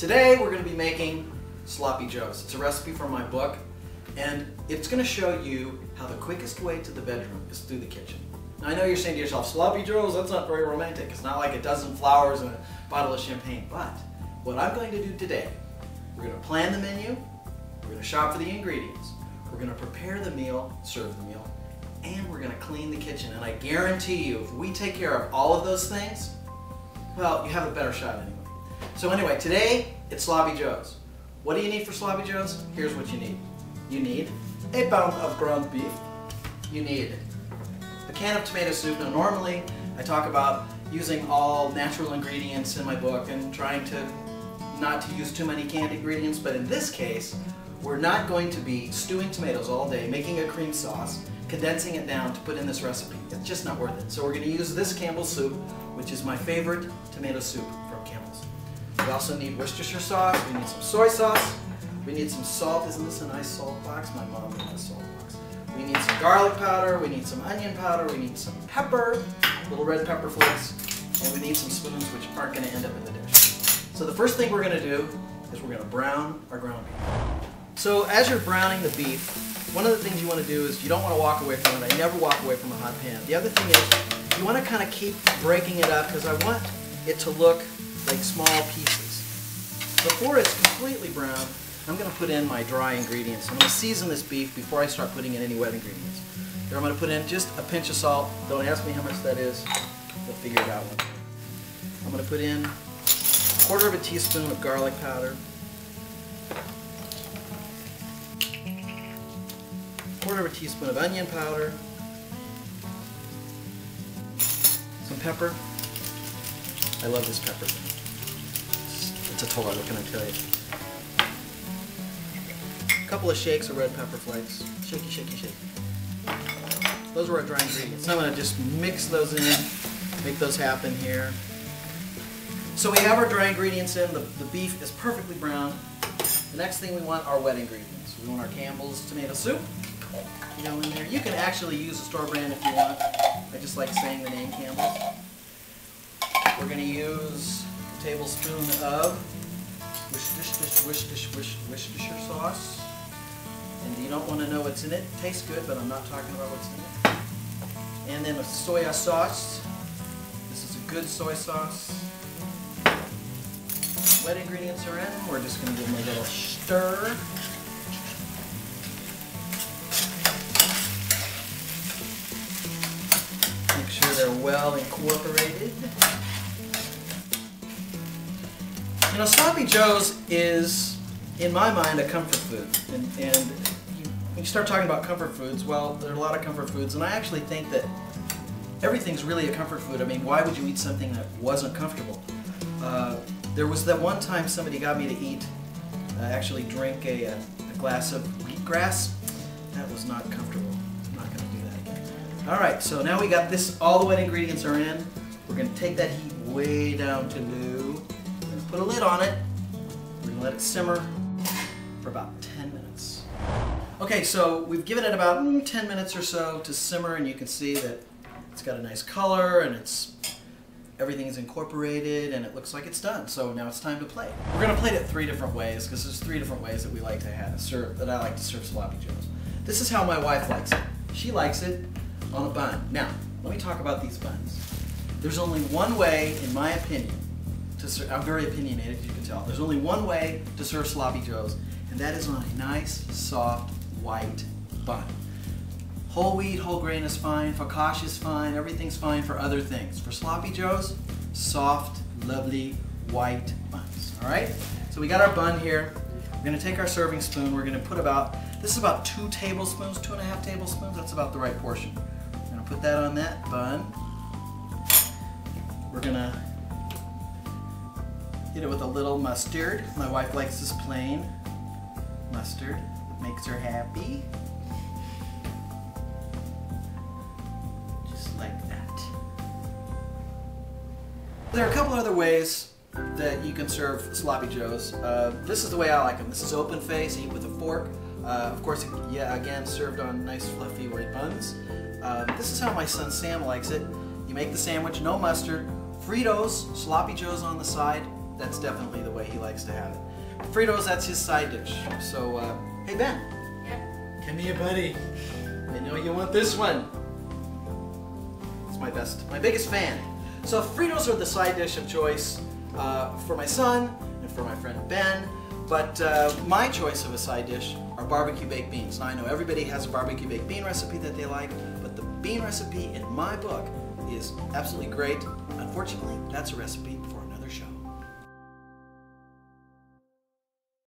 Today we're going to be making sloppy joes. It's a recipe from my book, and it's going to show you how the quickest way to the bedroom is through the kitchen. Now, I know you're saying to yourself, sloppy joes, that's not very romantic. It's not like a dozen flowers and a bottle of champagne. But what I'm going to do today, we're going to plan the menu, we're going to shop for the ingredients, we're going to prepare the meal, serve the meal, and we're going to clean the kitchen. And I guarantee you, if we take care of all of those things, well, you have a better shot anyway. So anyway, today it's sloppy joes. What do you need for sloppy joes? Here's what you need. You need a pound of ground beef. You need a can of tomato soup. Now normally I talk about using all natural ingredients in my book and trying to not to use too many canned ingredients, but in this case we're not going to be stewing tomatoes all day, making a cream sauce, condensing it down to put in this recipe. It's just not worth it. So we're going to use this Campbell's soup, which is my favorite tomato soup from Campbell's. We also need Worcestershire sauce, we need some soy sauce, we need some salt. Isn't this a nice salt box? My mom made a salt box. We need some garlic powder, we need some onion powder, we need some pepper, little red pepper flakes, and we need some spoons which aren't going to end up in the dish. So the first thing we're going to do is we're going to brown our ground beef. So as you're browning the beef, one of the things you want to do is you don't want to walk away from it. I never walk away from a hot pan. The other thing is you want to kind of keep breaking it up because I want it to look like small pieces. Before it's completely brown, I'm going to put in my dry ingredients. I'm going to season this beef before I start putting in any wet ingredients. Here I'm going to put in just a pinch of salt. Don't ask me how much that is. You'll figure it out one day. I'm going to put in a quarter of a teaspoon of garlic powder, quarter of a teaspoon of onion powder, some pepper. I love this pepper. It's a total, what can I tell you? A couple of shakes of red pepper flakes. Shaky, shaky, shaky. Those are our dry ingredients. So I'm going to just mix those in, make those happen here. So we have our dry ingredients in. The beef is perfectly brown. The next thing we want are wet ingredients. We want our Campbell's tomato soup. You know, in there. You can actually use a store brand if you want. I just like saying the name Campbell's. We're going to use a tablespoon of Worcestershire sauce. And you don't want to know what's in it. It tastes good, but I'm not talking about what's in it. And then a soy sauce. This is a good soy sauce. Wet ingredients are in. We're just going to give them a little stir. Make sure they're well incorporated. You know, sloppy joes is, in my mind, a comfort food. And when you start talking about comfort foods, well, there are a lot of comfort foods, and I actually think that everything's really a comfort food. I mean, why would you eat something that wasn't comfortable? There was that one time somebody got me to eat, actually drink a glass of wheatgrass. That was not comfortable. I'm not going to do that again. All right, so now we got this, all the wet ingredients are in. We're going to take that heat way down to low. We're going to put a lid on it. We're going to let it simmer for about 10 minutes. Okay, so we've given it about 10 minutes or so to simmer, and you can see that it's got a nice color, and everything is incorporated, and it looks like it's done. So now it's time to plate. We're going to plate it 3 different ways, because there's 3 different ways that we like to serve, that I like to serve sloppy joes. This is how my wife likes it. She likes it on a bun. Now, let me talk about these buns. There's only one way, in my opinion, to serve. I'm very opinionated, as you can tell. There's only one way to serve sloppy joes, and that is on a nice, soft, white bun. Whole wheat, whole grain is fine, focaccia is fine, everything's fine for other things. For sloppy joes, soft, lovely, white buns. All right? So we got our bun here. We're going to take our serving spoon. We're going to put this is about 2 tablespoons, 2.5 tablespoons. That's about the right portion. We're going to put that on that bun. We're going to hit it with a little mustard. My wife likes this plain mustard. It makes her happy. Like that. There are a couple other ways that you can serve sloppy joes. This is the way I like them. This is open face, eat with a fork. Of course, yeah, again, served on nice fluffy white buns. This is how my son Sam likes it. You make the sandwich, no mustard, Fritos, sloppy joes on the side. that's definitely the way he likes to have it. Fritos, that's his side dish. So, hey Ben. Yeah. Come here, buddy. I know you want this one. It's my biggest fan. So Fritos are the side dish of choice for my son and for my friend Ben. But my choice of a side dish are barbecue baked beans. Now I know everybody has a barbecue baked bean recipe that they like, but the bean recipe in my book is absolutely great. Unfortunately, that's a recipe